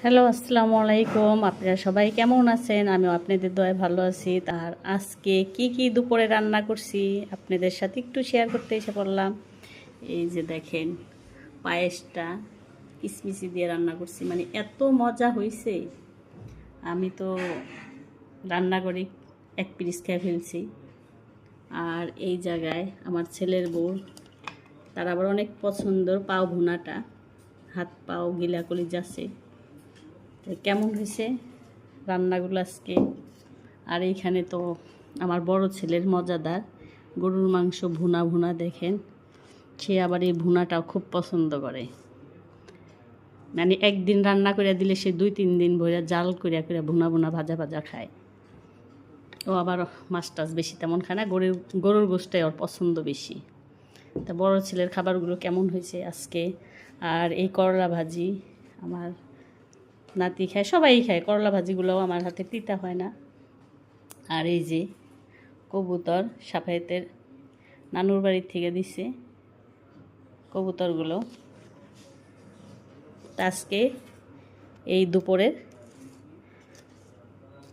Hello, আসসালামু আলাইকুম। আপনারা সবাই কেমন আছেন? আমিও আপনাদের দয়ায় ভালো আছি। আর আজকে কি দুপুরে রান্না করছি আপনাদের সাথে একটু শেয়ার করতে এসে পড়লাম। এই যে দেখেন, পায়েসটা কিশমিশি দিয়ে রান্না করছি, মানে এত মজা হয়েছে। আমি তো রান্না করে এক পিস খেয়ে ফেলছি। আর এই জায়গায় আমার ছেলের বউ, তার আবার অনেক পছন্দর পাও ভুনাটা, হাত পাও গিলা কলি যাচ্ছে। কেমন হয়েছে রান্নাগুলো আজকে। আর এইখানে তো আমার বড় ছেলের মজাদার গরুর মাংস ভুনা ভুনা, দেখেন সে আবার এই ভুনাটাও খুব পছন্দ করে। মানে একদিন রান্না করে দিলে সে 2-3 দিন ভরে জাল করিয়া করে ভুনা ভুনা ভাজা ভাজা খায়। ও আবার মাছ টাছ বেশি তেমন খায় না, গরুর গোশটাই ওর পছন্দ বেশি। তা বড় ছেলের খাবারগুলো কেমন হয়েছে আজকে। আর এই করলা ভাজি আমার নাতি খায়, সবাই খায়, করলা ভাজিগুলোও আমার হাতে তিতা হয় না। আর এই যে কবুতর সাফায়েতের নানুর বাড়ির থেকে দিছে কবুতরগুলো। আজকে এই দুপুরের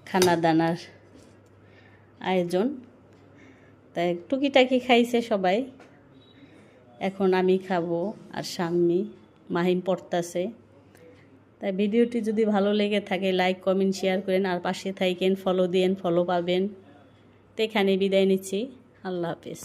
খানা দানার আয়োজন, তাই টুকিটাকি খাইছে সবাই। এখন আমি খাবো আর স্বামী মাহিম পড়তাছে। তাই ভিডিওটি যদি ভালো লেগে থাকে লাইক কমেন্ট শেয়ার করেন, আর পাশে থাকেন, ফলো দিয়েন, ফলো পাবেন। তো এখানে বিদায় নিচ্ছি। আল্লাহ হাফেজ।